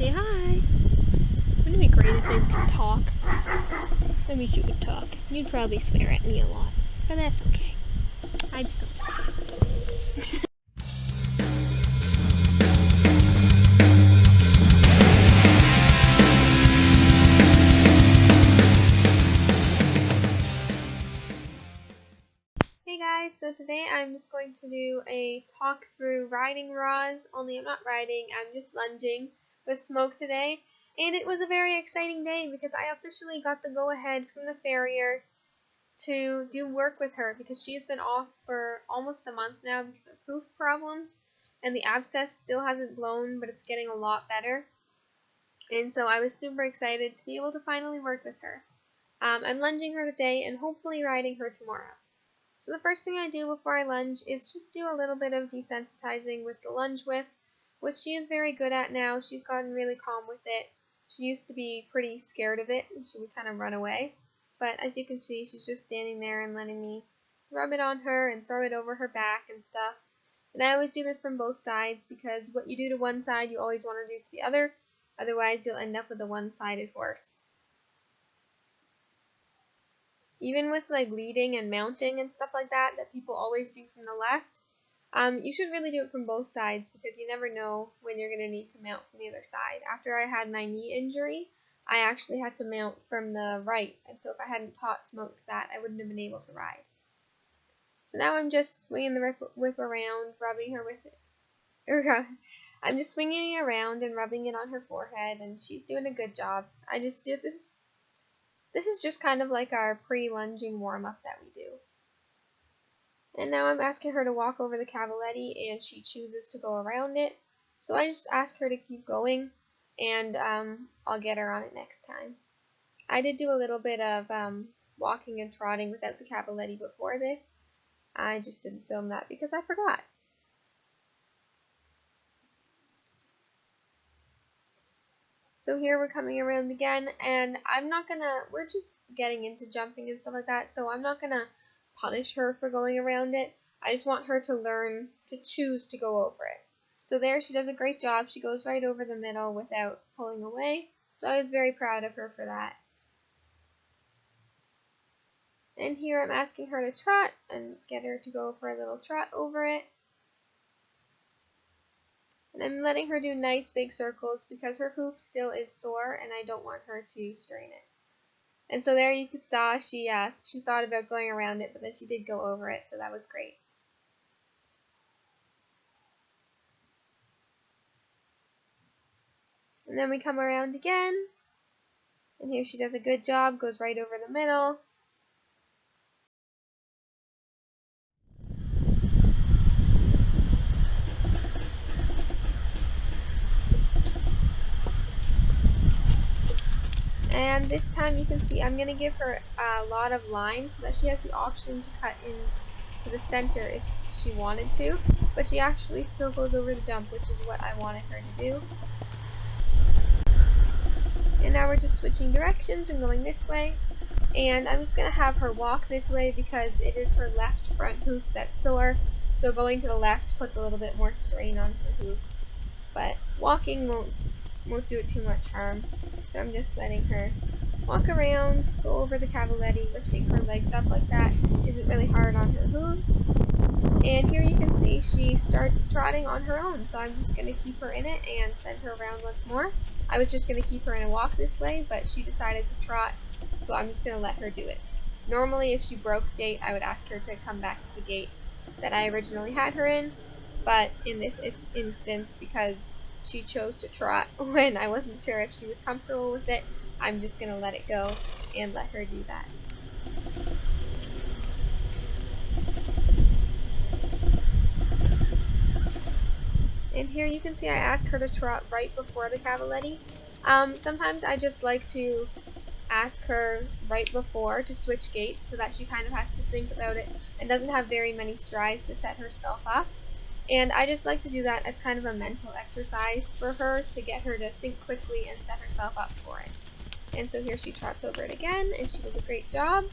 say hi. Wouldn't it be great if they could talk? I wish you could talk. You'd probably swear at me a lot, but that's okay. I'd still love you. Hey guys, so today I'm just going to do a talk through riding rods, only I'm not riding, I'm just lunging with Smoke today. And it was a very exciting day because I officially got the go-ahead from the farrier to do work with her because she's been off for almost a month now because of hoof problems, and the abscess still hasn't blown, but it's getting a lot better. And so I was super excited to be able to finally work with her. I'm lunging her today and hopefully riding her tomorrow. So the first thing I do before I lunge is just do a little bit of desensitizing with the lunge whip, which she is very good at now. She's gotten really calm with it. She used to be pretty scared of it, and she would kind of run away. But as you can see, she's just standing there and letting me rub it on her and throw it over her back and stuff. And I always do this from both sides because what you do to one side, you always want to do to the other. Otherwise, you'll end up with a one-sided horse. Even with like leading and mounting and stuff like that people always do from the left, you should really do it from both sides because you never know when you're going to need to mount from the other side. After I had my knee injury, I actually had to mount from the right, and so if I hadn't taught Smoke that, I wouldn't have been able to ride. So now I'm just swinging the whip around, rubbing her with it. I'm just swinging it around and rubbing it on her forehead, and she's doing a good job. I just do this. This is just kind of like our pre-lunging warm-up that we do. And now I'm asking her to walk over the Cavalletti, and she chooses to go around it. So I just ask her to keep going, and I'll get her on it next time. I did do a little bit of walking and trotting without the Cavalletti before this. I just didn't film that because I forgot. So here we're coming around again, and we're just getting into jumping and stuff like that, so I'm not gonna punish her for going around it. I just want her to learn to choose to go over it. So there, she does a great job. She goes right over the middle without pulling away, so I was very proud of her for that. And here I'm asking her to trot and get her to go for a little trot over it. And I'm letting her do nice big circles because her hoof still is sore and I don't want her to strain it. And so there you saw she thought about going around it, but then she did go over it, so that was great. And then we come around again, and here she does a good job, goes right over the middle. And this time you can see I'm going to give her a lot of lines so that she has the option to cut into the center if she wanted to, but she actually still goes over the jump, which is what I wanted her to do. And now we're just switching directions and going this way, and I'm just going to have her walk this way because it is her left front hoof that's sore, so going to the left puts a little bit more strain on her hoof, but walking won't do it too much harm. So I'm just letting her walk around, go over the Cavalletti, lifting her legs up like that isn't really hard on her hooves. And here you can see she starts trotting on her own, so I'm just going to keep her in it and send her around once more. I was just going to keep her in a walk this way, but she decided to trot, so I'm just going to let her do it. Normally if she broke gait, I would ask her to come back to the gait that I originally had her in, but in this instance, because she chose to trot when I wasn't sure if she was comfortable with it, I'm just going to let it go and let her do that. And here you can see I ask her to trot right before the Cavalletti. Sometimes I just like to ask her right before to switch gaits so that she kind of has to think about it and doesn't have very many strides to set herself up. And I just like to do that as kind of a mental exercise for her to get her to think quickly and set herself up for it. And so here she trots over it again, and she does a great job.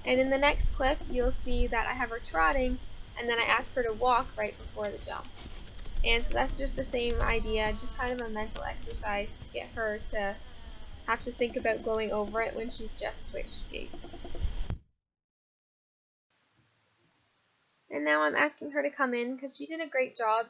And in the next clip, you'll see that I have her trotting, and then I ask her to walk right before the jump. And so that's just the same idea, just kind of a mental exercise to get her to have to think about going over it when she's just switched gates. And now I'm asking her to come in because she did a great job,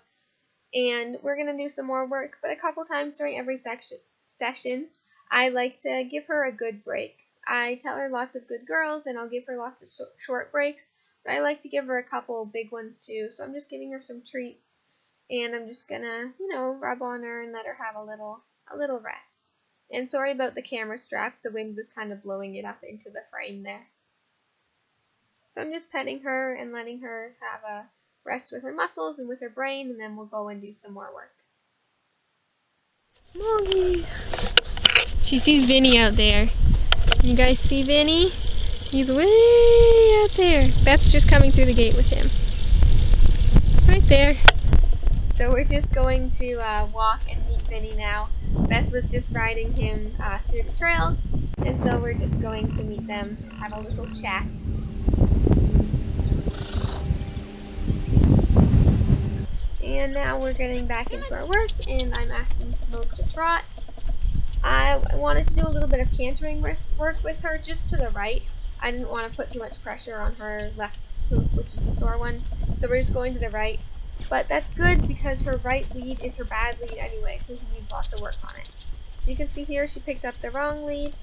and we're going to do some more work, but a couple times during every session, I like to give her a good break. I tell her lots of good girls, and I'll give her lots of short breaks, but I like to give her a couple big ones too, so I'm just giving her some treats, and I'm just gonna, rub on her and let her have a little rest. And sorry about the camera strap, the wind was kind of blowing it up into the frame there. So I'm just petting her and letting her have a rest with her muscles and with her brain, and then we'll go and do some more work. Smokey! She sees Vinny out there. You guys see Vinny? He's way out there. Beth's just coming through the gate with him. Right there. So we're just going to walk and meet Vinny now. Beth was just riding him through the trails, and so we're just going to meet them and have a little chat. And now we're getting back into our work, and I'm asking Smoke to trot. I wanted to do a little bit of cantering work with her just to the right. I didn't want to put too much pressure on her left hoof, which is the sore one, so we're just going to the right. But that's good because her right lead is her bad lead anyway, so she needs lots of work on it. So you can see here she picked up the wrong lead,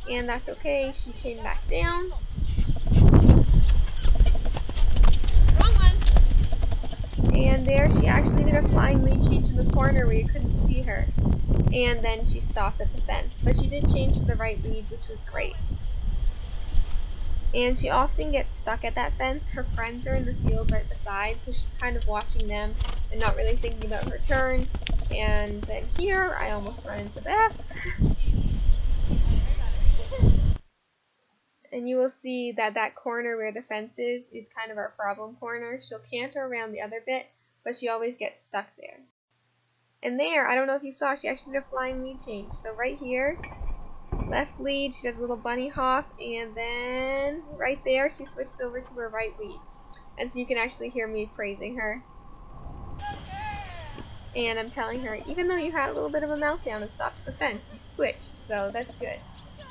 and that's okay. She came back down. Wrong one. And there she actually did a flying lead change in the corner where you couldn't see her. And then she stopped at the fence, but she did change to the right lead, which was great. And she often gets stuck at that fence. Her friends are in the field right beside, so she's kind of watching them and not really thinking about her turn. And then here, I almost run into Beth. And you will see that that corner where the fence is kind of our problem corner. She'll canter around the other bit, but she always gets stuck there. And there, I don't know if you saw, she actually did a flying lead change. So right here, left lead, she does a little bunny hop, and then right there, she switches over to her right lead. And so you can actually hear me praising her. And I'm telling her, even though you had a little bit of a meltdown and stopped at the fence, you switched, so that's good.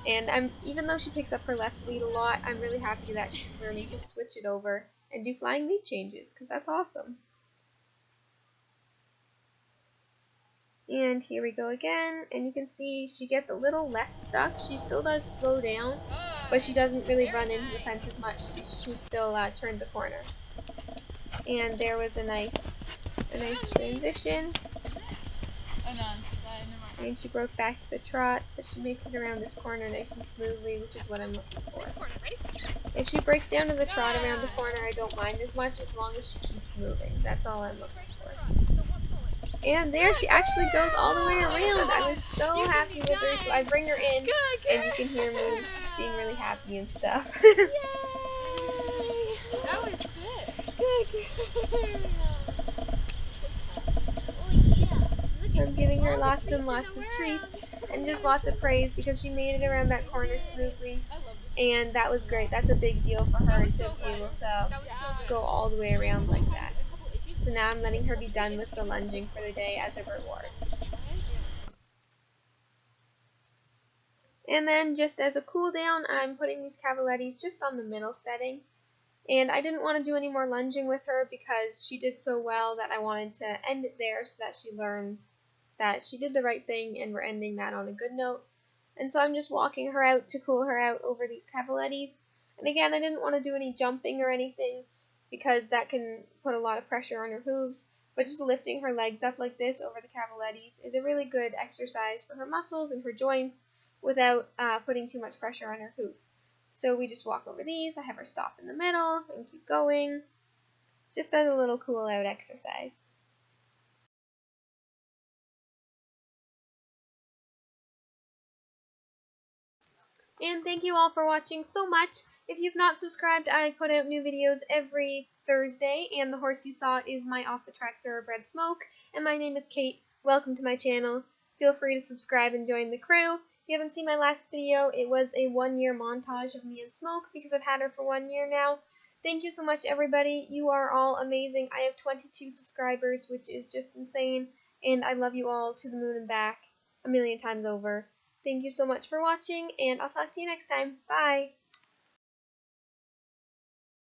And even though she picks up her left lead a lot, I'm really happy that she's learning to switch it over and do flying lead changes, because that's awesome. And here we go again, and you can see she gets a little less stuck. She still does slow down, but she doesn't really run into the fence as much. She still turned the corner. And there was a nice transition. And she broke back to the trot, but she makes it around this corner nice and smoothly, which is what I'm looking for. If she breaks down to the trot around the corner, I don't mind as much, as long as she keeps moving. That's all I'm looking for. And there she actually goes all the way around. I was so happy with her, so I bring her in, and you can hear me being really happy and stuff. Yay! That was sick. I'm giving her lots and lots of treats, and just lots of praise, because she made it around that corner smoothly, and that was great. That's a big deal for her to be able to go all the way around like that. So now I'm letting her be done with the lunging for the day as a reward. And then just as a cool down, I'm putting these Cavallettis just on the middle setting. And I didn't want to do any more lunging with her because she did so well that I wanted to end it there so that she learns that she did the right thing, and we're ending that on a good note. And so I'm just walking her out to cool her out over these Cavallettis. And again, I didn't want to do any jumping or anything, because that can put a lot of pressure on her hooves, but just lifting her legs up like this over the Cavallettis is a really good exercise for her muscles and her joints without putting too much pressure on her hoof. So we just walk over these, I have her stop in the middle and keep going, just as a little cool out exercise. And thank you all for watching so much. If you've not subscribed, I put out new videos every Thursday, and the horse you saw is my off-the-track thoroughbred Smoke, and my name is Cait. Welcome to my channel. Feel free to subscribe and join the crew. If you haven't seen my last video, it was a 1-year montage of me and Smoke, because I've had her for 1 year now, Thank you so much, everybody. You are all amazing. I have 22 subscribers, which is just insane, and I love you all to the moon and back a million times over. Thank you so much for watching, and I'll talk to you next time. Bye!